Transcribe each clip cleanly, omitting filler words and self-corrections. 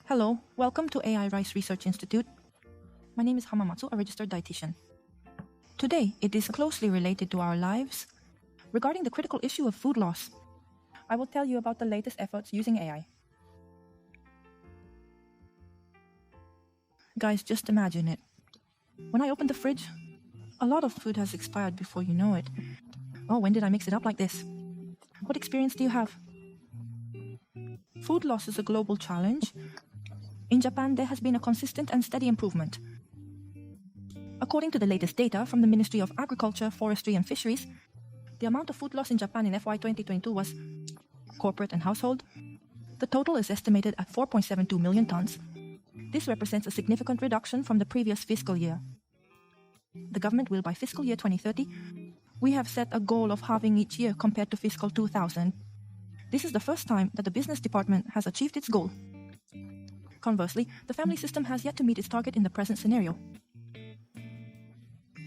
Hello, welcome to AI Rice Research Institute. My name is Hamanatsu, a registered dietitian. Today, it is closely related to our lives regarding the critical issue of food loss. I will tell you about the latest efforts using AI. Guys, just imagine it. When I open the fridge, a lot of food has expired before you know it. Oh, when did I mix it up like this? What experience do you have? Food loss is a global challenge. In Japan, there has been a consistent and steady improvement. According to the latest data from the Ministry of Agriculture, Forestry and Fisheries, the amount of food loss in Japan in FY 2022 was corporate and household. The total is estimated at 4.72 million tons. This represents a significant reduction from the previous fiscal year. The government will, by fiscal year 2030, we have set a goal of halving each year compared to fiscal 2000. This is the first time that the business department has achieved its goal. Conversely, the family system has yet to meet its target in the present scenario.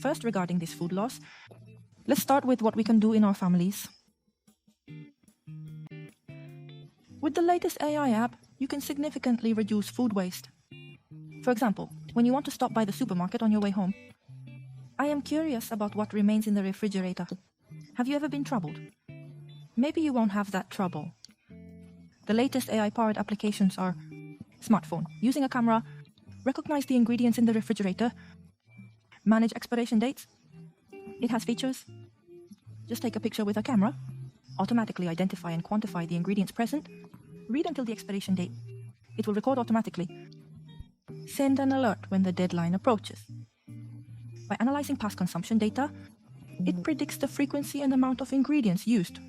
First, regarding this food loss, let's start with what we can do in our families. With the latest AI app, you can significantly reduce food waste. For example, when you want to stop by the supermarket on your way home, I am curious about what remains in the refrigerator. Have you ever been troubled? Maybe you won't have that trouble. The latest AI-powered applications are smartphone, using a camera, recognize the ingredients in the refrigerator, manage expiration dates. It has features. Just take a picture with a camera, automatically identify and quantify the ingredients present, read until the expiration date. It will record automatically. Send an alert when the deadline approaches. By analyzing past consumption data, it predicts the frequency and amount of ingredients used.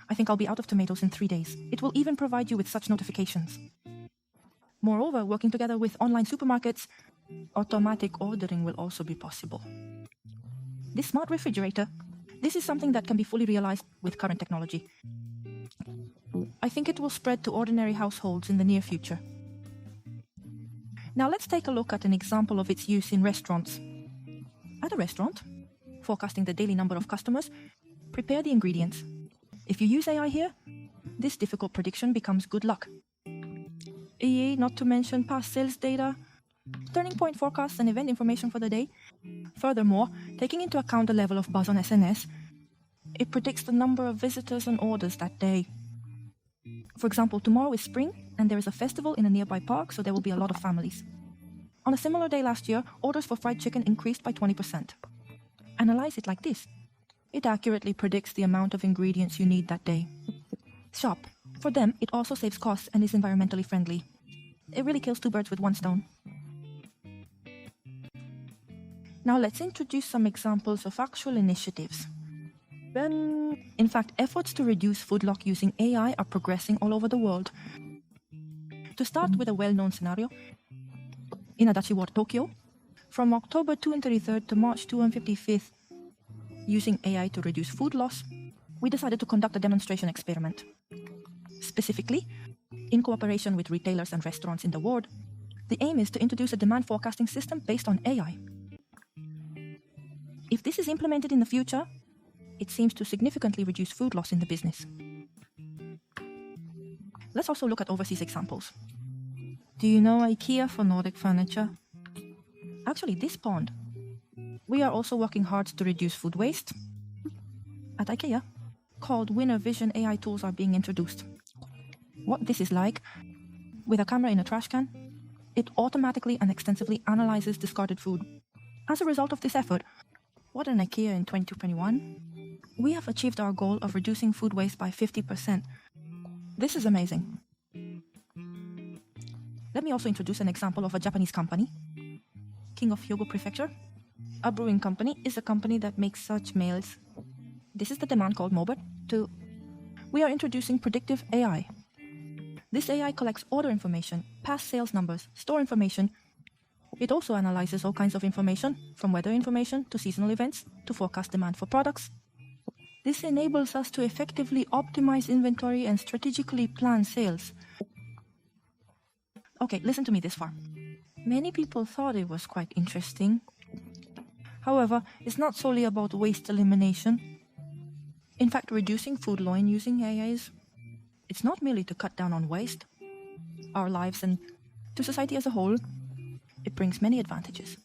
I think I'll be out of tomatoes in 3 days. It will even provide you with such notifications. Moreover, working together with online supermarkets, automatic ordering will also be possible. This smart refrigerator, this is something that can be fully realized with current technology. I think it will spread to ordinary households in the near future. Now let's take a look at an example of its use in restaurants. At a restaurant, forecasting the daily number of customers, prepare the ingredients. If you use AI here, this difficult prediction becomes good luck. Not to mention past sales data, turning point forecasts and event information for the day. Furthermore, taking into account the level of buzz on SNS, it predicts the number of visitors and orders that day. For example, tomorrow is spring and there is a festival in a nearby park, so there will be a lot of families. On a similar day last year, orders for fried chicken increased by 20%. Analyze it like this. It accurately predicts the amount of ingredients you need that day. Shop. For them, it also saves costs and is environmentally friendly. It really kills two birds with one stone. Now let's introduce some examples of actual initiatives. In fact, efforts to reduce food loss using AI are progressing all over the world. To start with a well-known scenario, in Adachi Ward, Tokyo, from October 2 and 33rd to March 2 and 55th, using AI to reduce food loss, we decided to conduct a demonstration experiment. Specifically, in cooperation with retailers and restaurants in the ward, the aim is to introduce a demand forecasting system based on AI. If this is implemented in the future, it seems to significantly reduce food loss in the business. Let's also look at overseas examples. Do you know IKEA for Nordic furniture? Actually, this pond. We are also working hard to reduce food waste. At IKEA, called Winner Vision AI tools are being introduced. What this is like, with a camera in a trash can, it automatically and extensively analyzes discarded food. As a result of this effort, what an IKEA in 2021, we have achieved our goal of reducing food waste by 50%. This is amazing. Let me also introduce an example of a Japanese company, King of Hyogo Prefecture. A brewing company is a company that makes such meals. This is the demand called Mobot 2. We are introducing predictive AI. This AI collects order information, past sales numbers, store information. It also analyzes all kinds of information, from weather information to seasonal events to forecast demand for products. This enables us to effectively optimize inventory and strategically plan sales. Okay, listen to me this far. Many people thought it was quite interesting. However, it's not solely about waste elimination. In fact, reducing food loss using AI it's not merely to cut down on waste. our lives, and to society as a whole, it brings many advantages.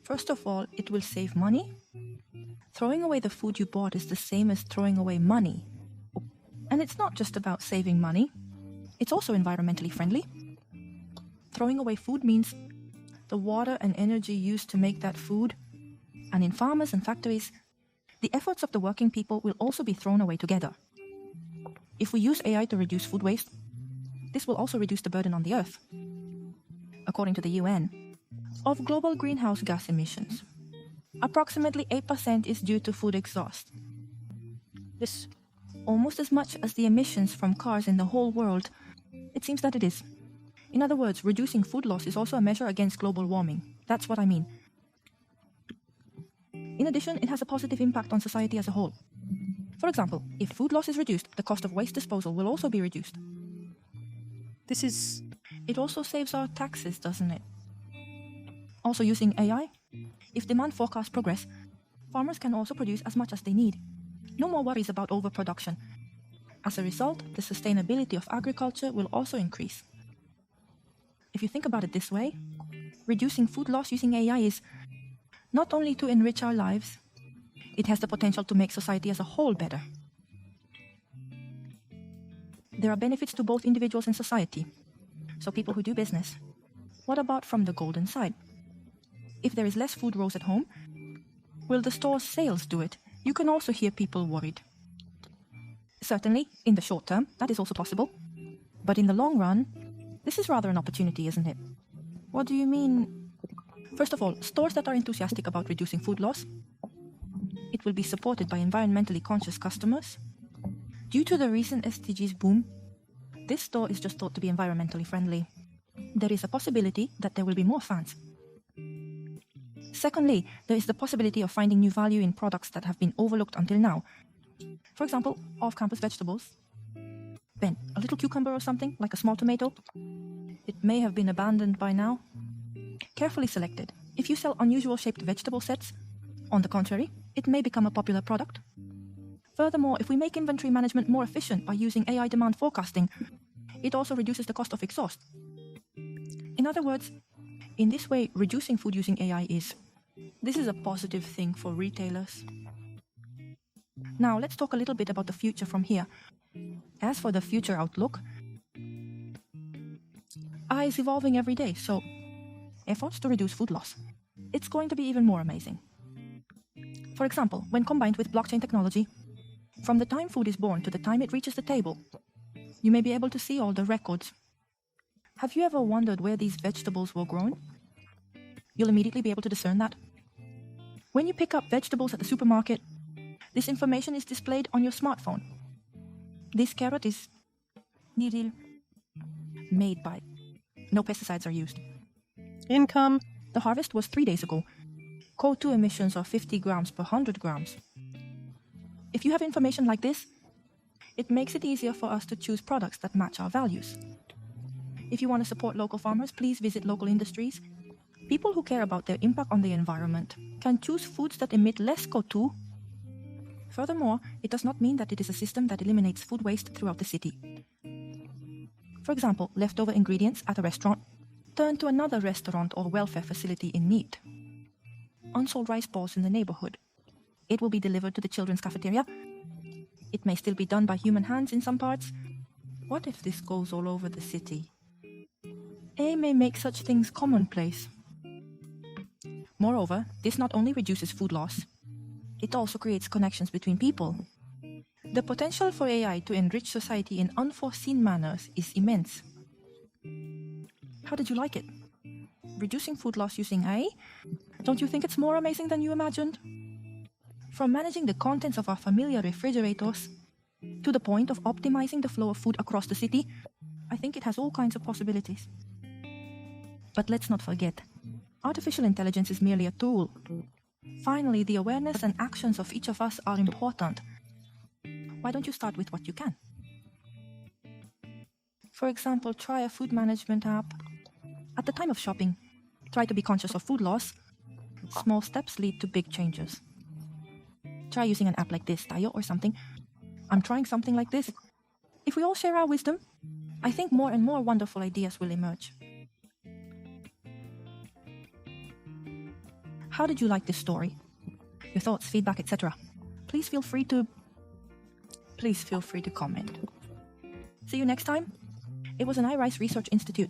First of all, it will save money. Throwing away the food you bought is the same as throwing away money. And it's not just about saving money, it's also environmentally friendly. Throwing away food means the water and energy used to make that food, and in farmers and factories, the efforts of the working people will also be thrown away together. If we use AI to reduce food waste, this will also reduce the burden on the earth. According to the UN, of global greenhouse gas emissions, approximately 8% is due to food exhaust. This almost as much as the emissions from cars in the whole world. It seems that it is. In other words, reducing food loss is also a measure against global warming. That's what I mean. In addition, it has a positive impact on society as a whole. For example, if food loss is reduced, the cost of waste disposal will also be reduced. It also saves our taxes, doesn't it? Also, using AI, if demand forecasts progress, farmers can also produce as much as they need. No more worries about overproduction. As a result, the sustainability of agriculture will also increase. If you think about it this way, reducing food loss using AI is not only to enrich our lives, it has the potential to make society as a whole better. There are benefits to both individuals and society. So people who do business, what about from the golden side? If there is less food rows at home, will the store's sales do it? You can also hear people worried. Certainly, in the short term, that is also possible. But in the long run, this is rather an opportunity, isn't it? What do you mean? First of all, stores that are enthusiastic about reducing food loss, it will be supported by environmentally conscious customers. Due to the recent SDGs boom, this store is just thought to be environmentally friendly. There is a possibility that there will be more fans. Secondly, there is the possibility of finding new value in products that have been overlooked until now. For example, off-campus vegetables. Ben, a little cucumber or something, like a small tomato. It may have been abandoned by now. Carefully selected. If you sell unusual shaped vegetable sets, on the contrary, it may become a popular product. Furthermore, if we make inventory management more efficient by using AI demand forecasting, it also reduces the cost of exhaust. In other words, in this way, reducing food using AI this is a positive thing for retailers. Now, let's talk a little bit about the future from here. As for the future outlook, AI is evolving every day, so efforts to reduce food loss, it's going to be even more amazing. For example, when combined with blockchain technology, from the time food is born to the time it reaches the table, you may be able to see all the records. Have you ever wondered where these vegetables were grown? You'll immediately be able to discern that. When you pick up vegetables at the supermarket, this information is displayed on your smartphone. This carrot is made by. No pesticides are used. Income. The harvest was 3 days ago. CO2 emissions are 50 grams per 100 grams. If you have information like this, it makes it easier for us to choose products that match our values. If you want to support local farmers, please visit local industries. People who care about their impact on the environment can choose foods that emit less CO2. Furthermore, it does not mean that it is a system that eliminates food waste throughout the city. For example, leftover ingredients at a restaurant turn to another restaurant or welfare facility in need. Unsold rice balls in the neighborhood. It will be delivered to the children's cafeteria. It may still be done by human hands in some parts. What if this goes all over the city? AI may make such things commonplace. Moreover, this not only reduces food loss, it also creates connections between people. The potential for AI to enrich society in unforeseen manners is immense. How did you like it? Reducing food loss using AI? Don't you think it's more amazing than you imagined? From managing the contents of our familiar refrigerators to the point of optimizing the flow of food across the city, I think it has all kinds of possibilities. But let's not forget, artificial intelligence is merely a tool. Finally, the awareness and actions of each of us are important. Why don't you start with what you can? For example, try a food management app. At the time of shopping, try to be conscious of food loss. Small steps lead to big changes. Try using an app like this, Tayo, or something. I'm trying something like this. If we all share our wisdom, I think more and more wonderful ideas will emerge. How did you like this story? Your thoughts, feedback, etc. Please feel free to comment. See you next time. It was an iRice Research Institute.